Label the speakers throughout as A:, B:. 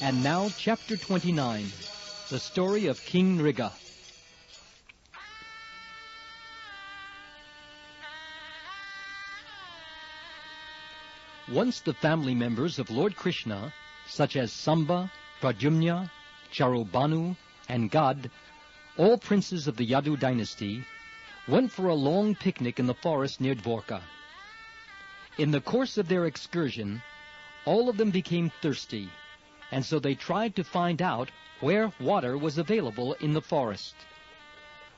A: And now, Chapter 29, the story of King Nrga. Once the family members of Lord Krishna, such as Samba, Pradyumna, Charubanu, and Gad, all princes of the Yadu dynasty, went for a long picnic in the forest near Dvorka. In the course of their excursion, all of them became thirsty, and so they tried to find out where water was available in the forest.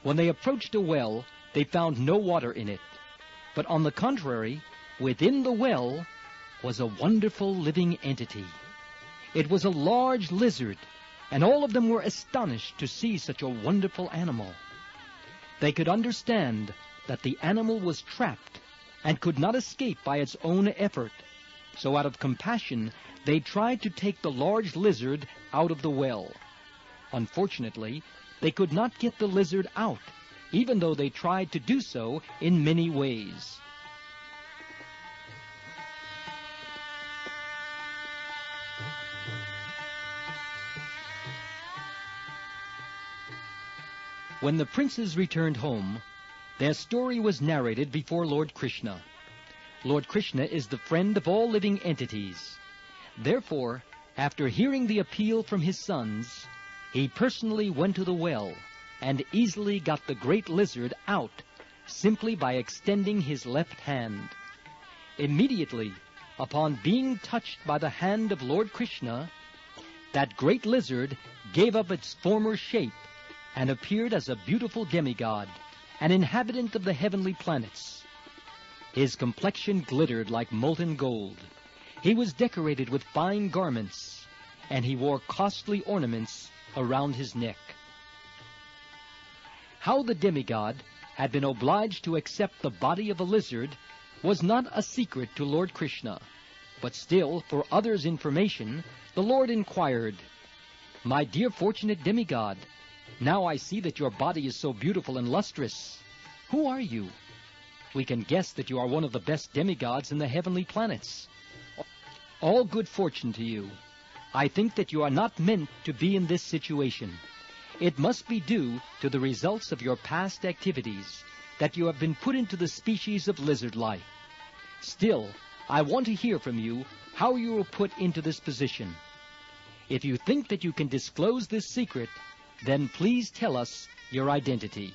A: When they approached a well, they found no water in it, but on the contrary, within the well was a wonderful living entity. It was a large lizard, and all of them were astonished to see such a wonderful animal. They could understand that the animal was trapped and could not escape by its own effort, so out of compassion they tried to take the large lizard out of the well. Unfortunately, they could not get the lizard out, even though they tried to do so in many ways. When the princes returned home, their story was narrated before Lord Krishna. Lord Krishna is the friend of all living entities. Therefore, after hearing the appeal from his sons, he personally went to the well and easily got the great lizard out simply by extending his left hand. Immediately, upon being touched by the hand of Lord Krishna, that great lizard gave up its former shape and appeared as a beautiful demigod, an inhabitant of the heavenly planets. His complexion glittered like molten gold. He was decorated with fine garments, and he wore costly ornaments around his neck. How the demigod had been obliged to accept the body of a lizard was not a secret to Lord Krishna, but still, for others' information, the Lord inquired, "My dear fortunate demigod, now I see that your body is so beautiful and lustrous. Who are you? We can guess that you are one of the best demigods in the heavenly planets. All good fortune to you. I think that you are not meant to be in this situation. It must be due to the results of your past activities that you have been put into the species of lizard life. Still, I want to hear from you how you were put into this position. If you think that you can disclose this secret, then please tell us your identity."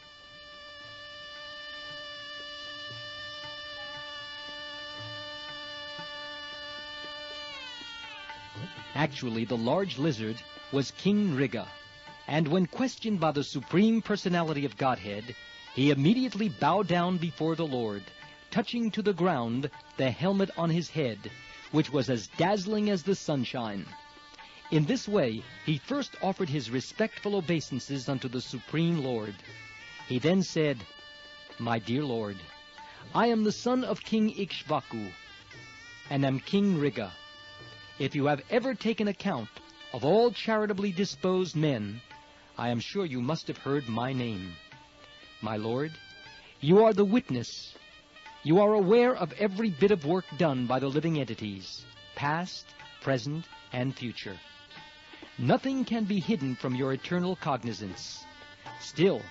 A: Actually, the large lizard was King Nrga, and when questioned by the Supreme Personality of Godhead, he immediately bowed down before the Lord, touching to the ground the helmet on his head, which was as dazzling as the sunshine. In this way, he first offered his respectful obeisances unto the Supreme Lord. He then said, "My dear Lord, I am the son of King Ikshvaku, and am King Nrga. If you have ever taken account of all charitably disposed men, I am sure you must have heard my name. My Lord, you are the witness. You are aware of every bit of work done by the living entities, past, present, and future. Nothing can be hidden from your eternal cognizance. Still,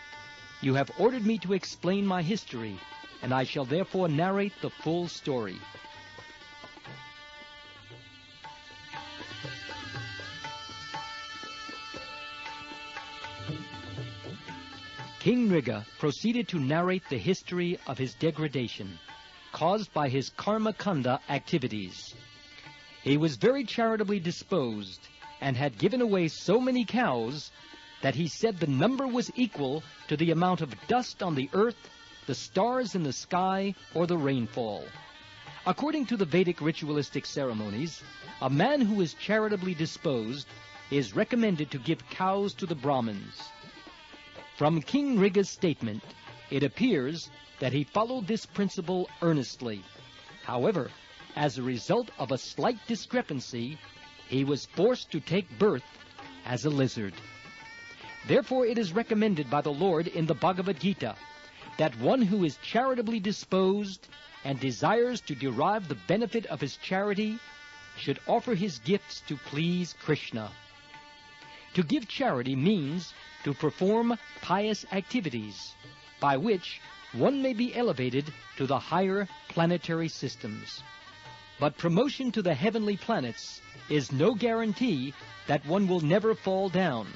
A: you have ordered me to explain my history, and I shall therefore narrate the full story." King Nrga proceeded to narrate the history of his degradation, caused by his karma kanda activities. He was very charitably disposed, and had given away so many cows that he said the number was equal to the amount of dust on the earth, the stars in the sky, or the rainfall. According to the Vedic ritualistic ceremonies, a man who is charitably disposed is recommended to give cows to the Brahmins. From King Nrga's statement, it appears that he followed this principle earnestly. However, as a result of a slight discrepancy, he was forced to take birth as a lizard. Therefore it is recommended by the Lord in the Bhagavad Gita that one who is charitably disposed and desires to derive the benefit of his charity should offer his gifts to please Krishna. To give charity means to perform pious activities by which one may be elevated to the higher planetary systems. But promotion to the heavenly planets is no guarantee that one will never fall down.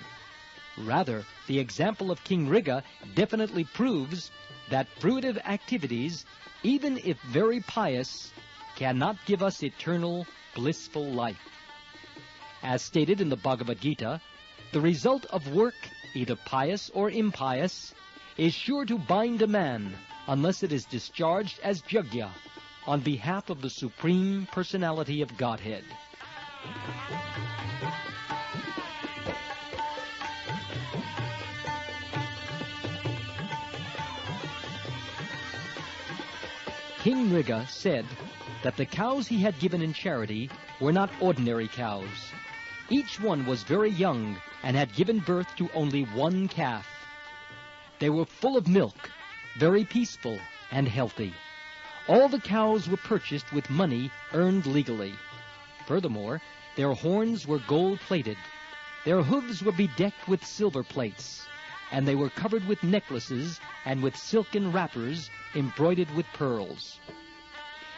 A: Rather, the example of King Nrga definitely proves that fruitive activities, even if very pious, cannot give us eternal, blissful life. As stated in the Bhagavad Gita, the result of work, either pious or impious, is sure to bind a man unless it is discharged as yajna on behalf of the Supreme Personality of Godhead. King Nrga said that the cows he had given in charity were not ordinary cows. Each one was very young and had given birth to only one calf. They were full of milk, very peaceful and healthy. All the cows were purchased with money earned legally. Furthermore, their horns were gold-plated. Their hooves were bedecked with silver plates, and they were covered with necklaces and with silken wrappers embroidered with pearls.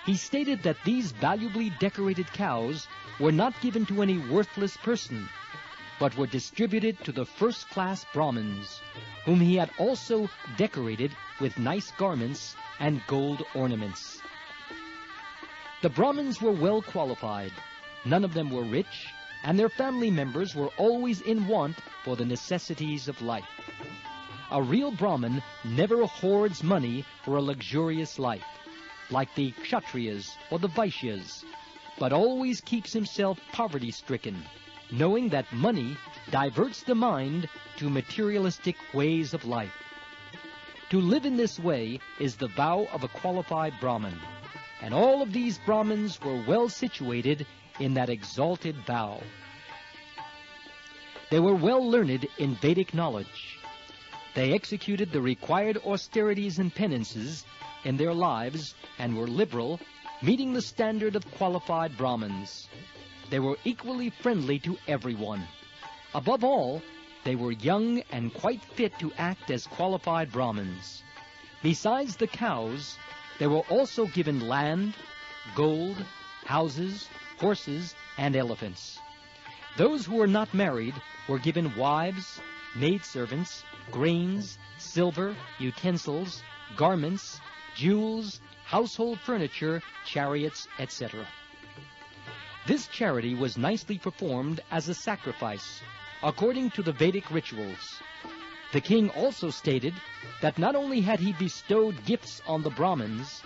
A: He stated that these valuably decorated cows were not given to any worthless person, but were distributed to the first-class Brahmins, whom he had also decorated with nice garments and gold ornaments. The Brahmins were well qualified. None of them were rich, and their family members were always in want for the necessities of life. A real Brahmin never hoards money for a luxurious life, like the Kshatriyas or the Vaishyas, but always keeps himself poverty-stricken, knowing that money diverts the mind to materialistic ways of life. To live in this way is the vow of a qualified Brahmin, and all of these Brahmins were well situated in that exalted vow. They were well learned in Vedic knowledge. They executed the required austerities and penances in their lives and were liberal, meeting the standard of qualified Brahmins. They were equally friendly to everyone. Above all, they were young and quite fit to act as qualified Brahmins. Besides the cows, they were also given land, gold, houses, horses, and elephants. Those who were not married were given wives, maidservants, grains, silver, utensils, garments, jewels, household furniture, chariots, etc. This charity was nicely performed as a sacrifice, according to the Vedic rituals. The king also stated that not only had he bestowed gifts on the Brahmins,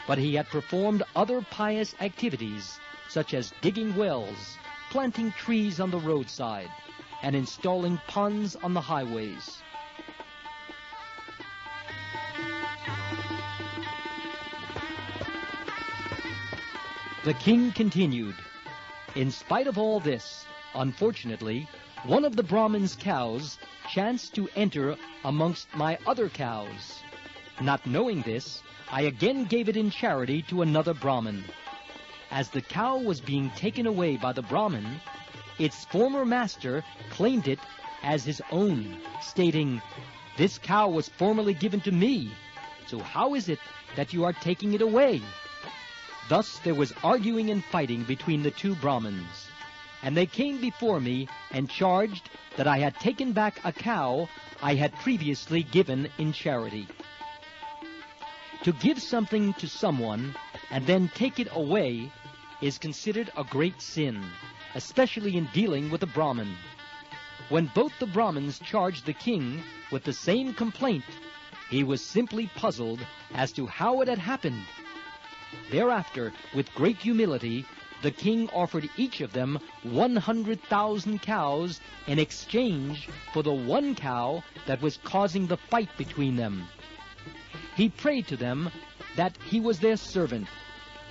A: but he had performed other pious activities, such as digging wells, planting trees on the roadside, and installing ponds on the highways. The king continued, "In spite of all this, unfortunately, one of the Brahmin's cows chanced to enter amongst my other cows. Not knowing this, I again gave it in charity to another Brahmin. As the cow was being taken away by the Brahmin, its former master claimed it as his own, stating, 'This cow was formerly given to me, so how is it that you are taking it away?' Thus there was arguing and fighting between the two Brahmins, and they came before me and charged that I had taken back a cow I had previously given in charity. To give something to someone and then take it away is considered a great sin, especially in dealing with a Brahmin. When both the Brahmins charged the king with the same complaint, he was simply puzzled as to how it had happened. Thereafter, with great humility, the king offered each of them 100,000 cows in exchange for the one cow that was causing the fight between them. He prayed to them that he was their servant,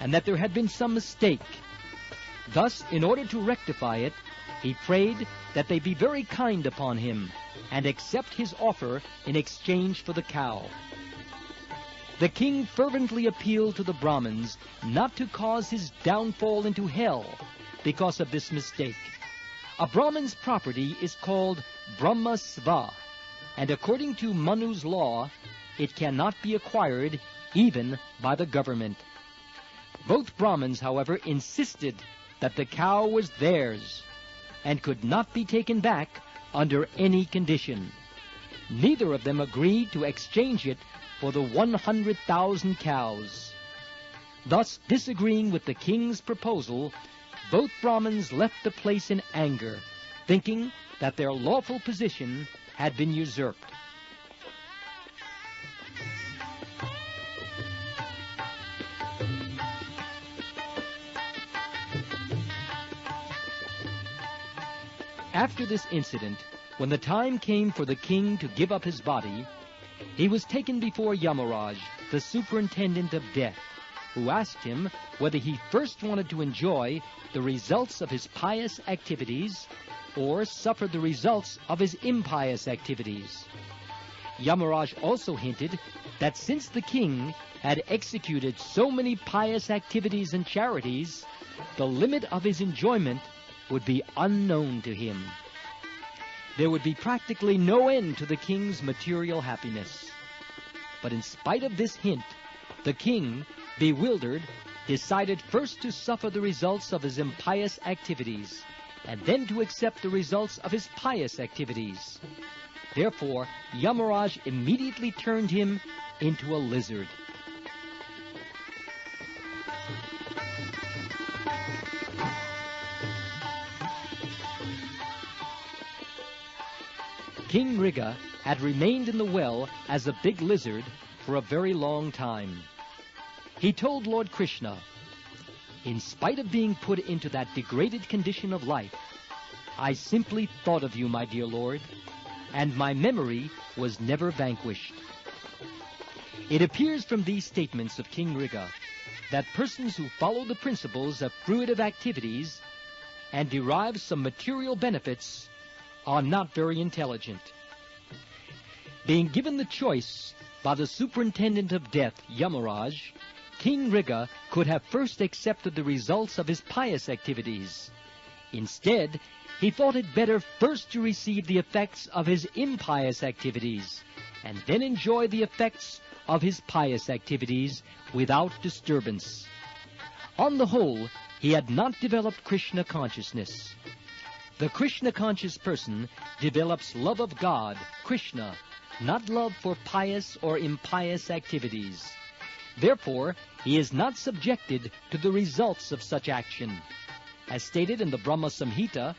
A: and that there had been some mistake. Thus, in order to rectify it, he prayed that they be very kind upon him, and accept his offer in exchange for the cow. The king fervently appealed to the Brahmins not to cause his downfall into hell because of this mistake. A Brahmin's property is called Brahmasva, and according to Manu's law, it cannot be acquired even by the government. Both Brahmins, however, insisted that the cow was theirs and could not be taken back under any condition. Neither of them agreed to exchange it for the 100,000 cows. Thus, disagreeing with the king's proposal, both Brahmins left the place in anger, thinking that their lawful position had been usurped. After this incident, when the time came for the king to give up his body, he was taken before Yamaraj, the superintendent of death, who asked him whether he first wanted to enjoy the results of his pious activities or suffer the results of his impious activities. Yamaraj also hinted that since the king had executed so many pious activities and charities, the limit of his enjoyment would be unknown to him. There would be practically no end to the king's material happiness. But in spite of this hint, the king, bewildered, decided first to suffer the results of his impious activities, and then to accept the results of his pious activities. Therefore, Yamaraj immediately turned him into a lizard. King Nrga had remained in the well as a big lizard for a very long time. He told Lord Krishna, "In spite of being put into that degraded condition of life, I simply thought of you, my dear Lord, and my memory was never vanquished." It appears from these statements of King Nrga that persons who follow the principles of fruitive activities and derive some material benefits are not very intelligent. Being given the choice by the superintendent of death, Yamaraj, King Nrga could have first accepted the results of his pious activities. Instead, he thought it better first to receive the effects of his impious activities, and then enjoy the effects of his pious activities without disturbance. On the whole, he had not developed Krishna consciousness. The Krishna-conscious person develops love of God, Krishna, not love for pious or impious activities. Therefore, he is not subjected to the results of such action. As stated in the Brahma Samhita,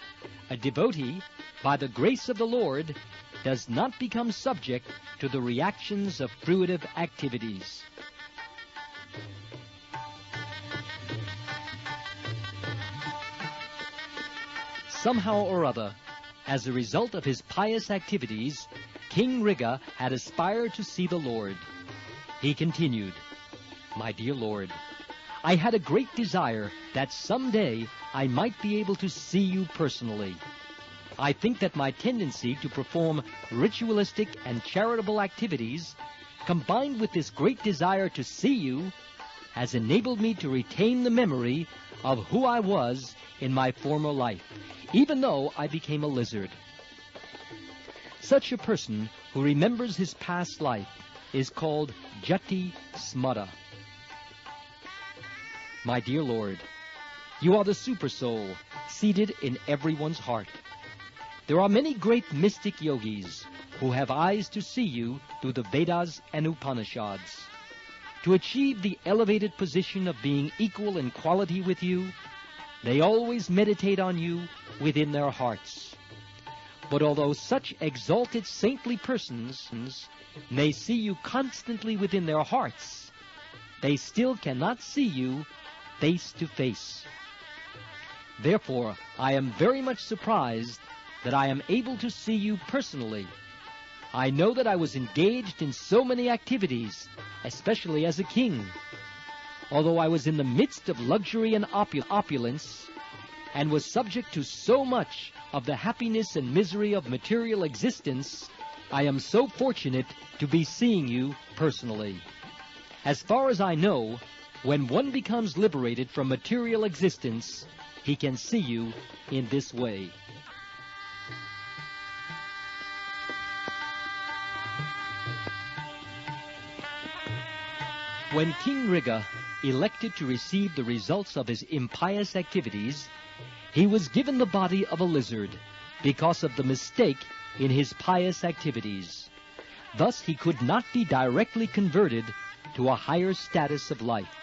A: a devotee, by the grace of the Lord, does not become subject to the reactions of fruitive activities. Somehow or other, as a result of his pious activities, King Nrga had aspired to see the Lord. He continued, "My dear Lord, I had a great desire that someday I might be able to see you personally. I think that my tendency to perform ritualistic and charitable activities, combined with this great desire to see you, has enabled me to retain the memory of who I was in my former life, even though I became a lizard." Such a person who remembers his past life is called Jati Smara. My dear Lord, you are the super soul seated in everyone's heart. There are many great mystic yogis who have eyes to see you through the Vedas and Upanishads. To achieve the elevated position of being equal in quality with you, they always meditate on you within their hearts. But although such exalted saintly persons may see you constantly within their hearts, they still cannot see you face to face. Therefore, I am very much surprised that I am able to see you personally. I know that I was engaged in so many activities, especially as a king. Although I was in the midst of luxury and opulence, and was subject to so much of the happiness and misery of material existence, I am so fortunate to be seeing you personally. As far as I know, when one becomes liberated from material existence, he can see you in this way. When King Nrga elected to receive the results of his impious activities, he was given the body of a lizard because of the mistake in his pious activities. Thus he could not be directly converted to a higher status of life,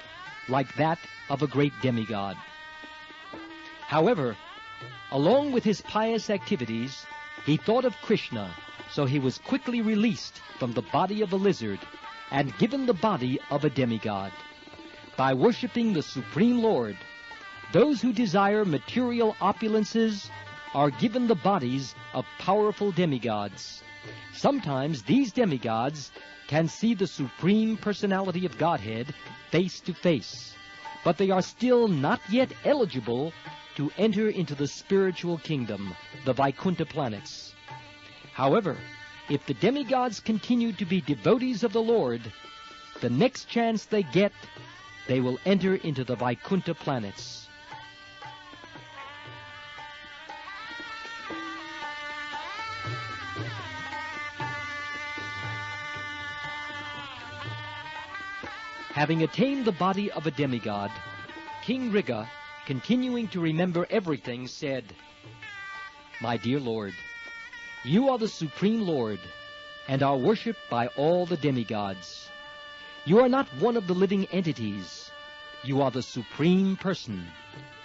A: like that of a great demigod. However, along with his pious activities, he thought of Krishna, so he was quickly released from the body of a lizard and given the body of a demigod. By worshiping the Supreme Lord, those who desire material opulences are given the bodies of powerful demigods. Sometimes these demigods can see the Supreme Personality of Godhead face to face, but they are still not yet eligible to enter into the spiritual kingdom, the Vaikuntha planets. However, if the demigods continue to be devotees of the Lord, the next chance they get, they will enter into the Vaikuntha planets. Having attained the body of a demigod, King Nrga, continuing to remember everything, said, "My dear Lord, you are the Supreme Lord, and are worshipped by all the demigods. You are not one of the living entities. You are the Supreme Person,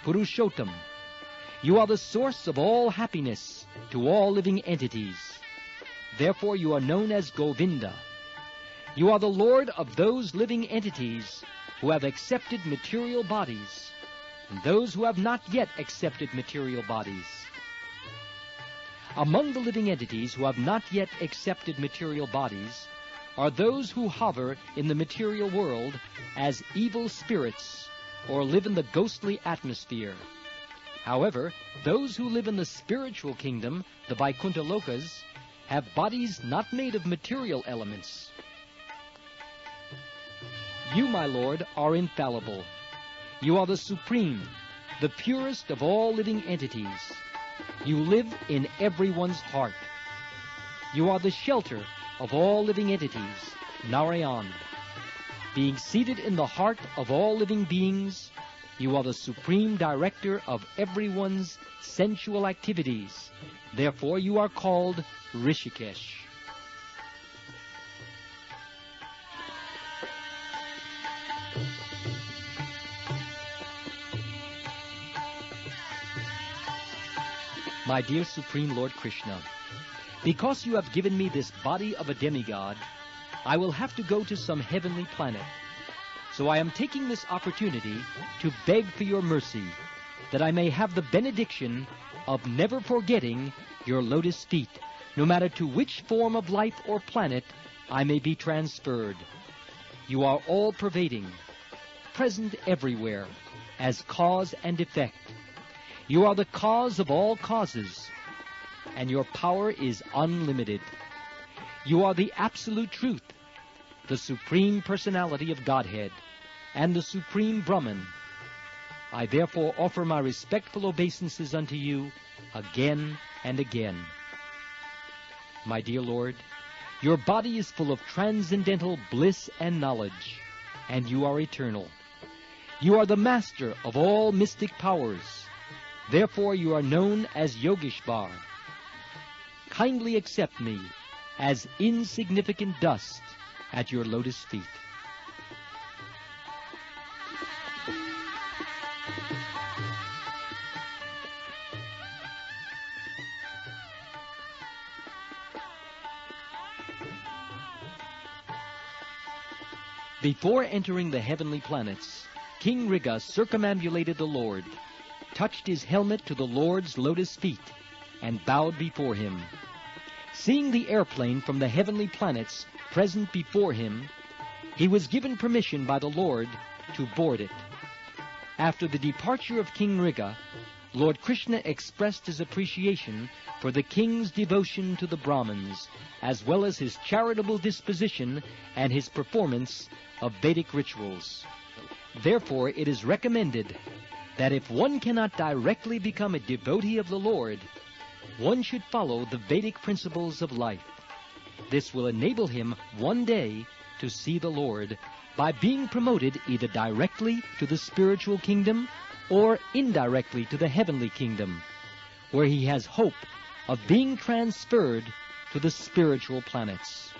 A: Purushottam. You are the source of all happiness to all living entities. Therefore you are known as Govinda. You are the Lord of those living entities who have accepted material bodies, and those who have not yet accepted material bodies. Among the living entities who have not yet accepted material bodies are those who hover in the material world as evil spirits or live in the ghostly atmosphere. However, those who live in the spiritual kingdom, the Vaikuntha Lokas, have bodies not made of material elements. You, my Lord, are infallible. You are the supreme, the purest of all living entities. You live in everyone's heart. You are the shelter of all living entities, Narayan. Being seated in the heart of all living beings, you are the supreme director of everyone's sensual activities. Therefore you are called Rishikesh. My dear Supreme Lord Krishna, because you have given me this body of a demigod, I will have to go to some heavenly planet. So I am taking this opportunity to beg for your mercy, that I may have the benediction of never forgetting your lotus feet, no matter to which form of life or planet I may be transferred. You are all-pervading, present everywhere, as cause and effect. You are the cause of all causes, and your power is unlimited. You are the absolute truth, the Supreme Personality of Godhead, and the Supreme Brahman. I therefore offer my respectful obeisances unto you again and again. My dear Lord, your body is full of transcendental bliss and knowledge, and you are eternal. You are the master of all mystic powers. Therefore you are known as Yogeshvar. Kindly accept me as insignificant dust at your lotus feet. Before entering the heavenly planets, King Nrga circumambulated the Lord, touched his helmet to the Lord's lotus feet, and bowed before him. Seeing the airplane from the heavenly planets present before him, he was given permission by the Lord to board it. After the departure of King Nrga, Lord Krishna expressed his appreciation for the king's devotion to the Brahmins, as well as his charitable disposition and his performance of Vedic rituals. Therefore, it is recommended that if one cannot directly become a devotee of the Lord, one should follow the Vedic principles of life. This will enable him one day to see the Lord by being promoted either directly to the spiritual kingdom or indirectly to the heavenly kingdom, where he has hope of being transferred to the spiritual planets.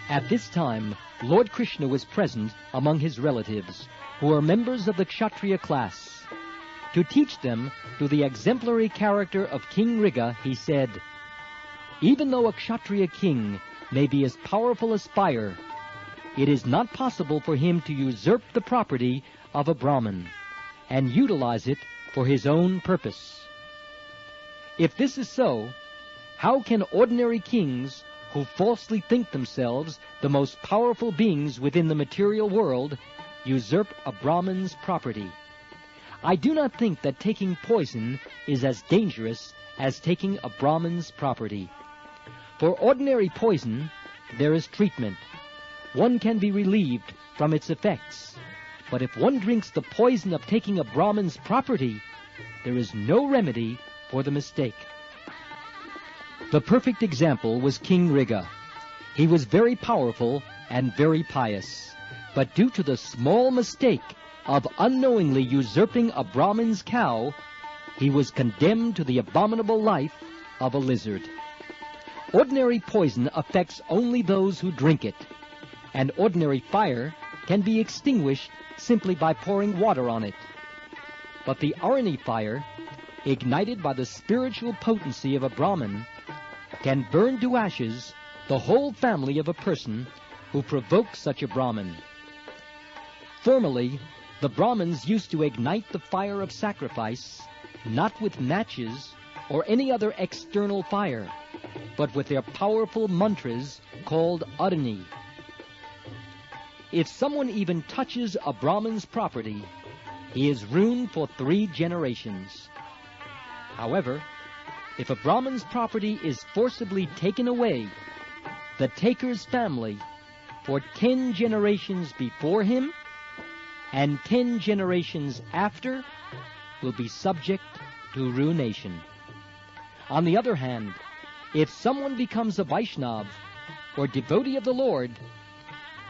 A: At this time, Lord Krishna was present among his relatives, who were members of the Kshatriya class. To teach them through the exemplary character of King Nrga, he said, "Even though a Kshatriya king may be as powerful as fire, it is not possible for him to usurp the property of a Brahmin and utilize it for his own purpose. If this is so, how can ordinary kings who falsely think themselves the most powerful beings within the material world usurp a Brahmin's property? I do not think that taking poison is as dangerous as taking a Brahmin's property. For ordinary poison, there is treatment. One can be relieved from its effects. But if one drinks the poison of taking a Brahmin's property, there is no remedy for the mistake." The perfect example was King Nrga. He was very powerful and very pious, but due to the small mistake of unknowingly usurping a Brahmin's cow, he was condemned to the abominable life of a lizard. Ordinary poison affects only those who drink it, and ordinary fire can be extinguished simply by pouring water on it. But the Arani fire, ignited by the spiritual potency of a Brahmin, can burn to ashes the whole family of a person who provokes such a Brahmin. Formerly, the Brahmins used to ignite the fire of sacrifice not with matches or any other external fire, but with their powerful mantras called Arani. If someone even touches a Brahmin's property, he is ruined for 3 generations. However, if a Brahmin's property is forcibly taken away, the taker's family, for 10 generations before him and 10 generations after, will be subject to ruination. On the other hand, if someone becomes a Vaishnav, or devotee of the Lord,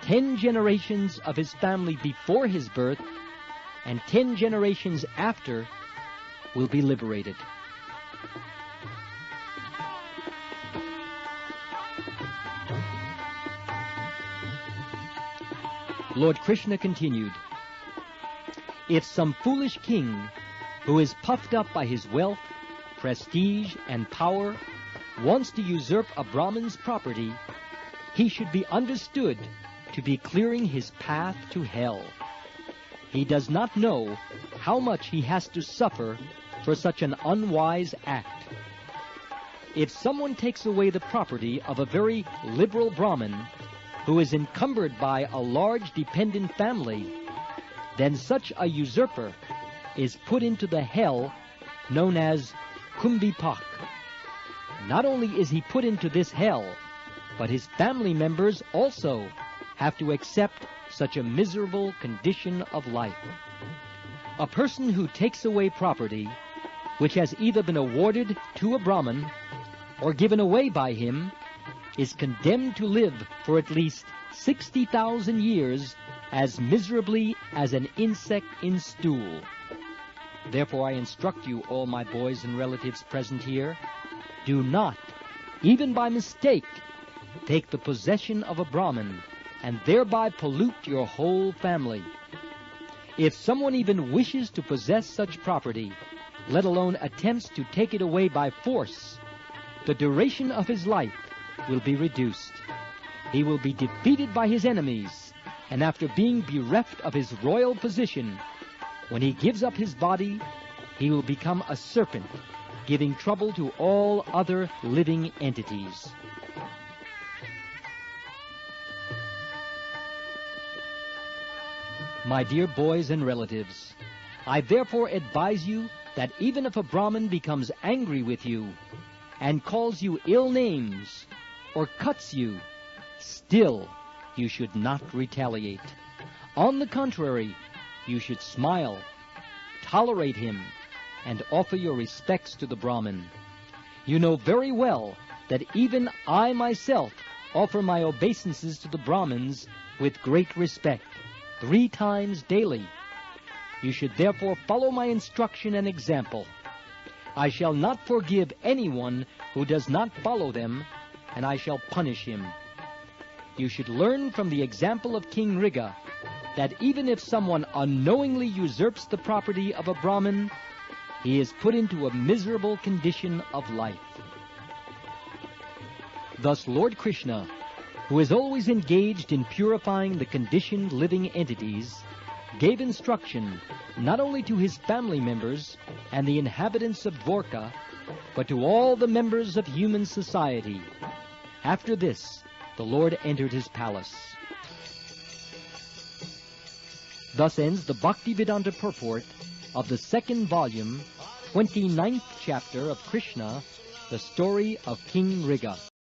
A: 10 generations of his family before his birth and 10 generations after will be liberated. Lord Krishna continued, "If some foolish king who is puffed up by his wealth, prestige, and power wants to usurp a Brahmin's property, he should be understood to be clearing his path to hell. He does not know how much he has to suffer for such an unwise act. If someone takes away the property of a very liberal Brahmin, who is encumbered by a large dependent family, then such a usurper is put into the hell known as Kumbipak. Not only is he put into this hell, but his family members also have to accept such a miserable condition of life. A person who takes away property which has either been awarded to a Brahmin or given away by him is condemned to live for at least 60,000 years as miserably as an insect in stool. Therefore I instruct you, all my boys and relatives present here, do not, even by mistake, take the possession of a Brahmin and thereby pollute your whole family. If someone even wishes to possess such property, let alone attempts to take it away by force, the duration of his life will be reduced. He will be defeated by his enemies, and after being bereft of his royal position, when he gives up his body, he will become a serpent, giving trouble to all other living entities. My dear boys and relatives, I therefore advise you that even if a Brahmin becomes angry with you and calls you ill names or cuts you, still you should not retaliate. On the contrary, you should smile, tolerate him, and offer your respects to the Brahmin. You know very well that even I myself offer my obeisances to the Brahmins with great respect, 3 times daily. You should therefore follow my instruction and example. I shall not forgive anyone who does not follow them, and I shall punish him. You should learn from the example of King Nrga that even if someone unknowingly usurps the property of a Brahmin, he is put into a miserable condition of life. Thus Lord Krishna, who is always engaged in purifying the conditioned living entities, gave instruction not only to his family members and the inhabitants of Dwarka, but to all the members of human society. After this, the Lord entered his palace. Thus ends the Bhaktivedanta purport of the 2nd volume, 29th chapter of Krishna, the story of King Nrga.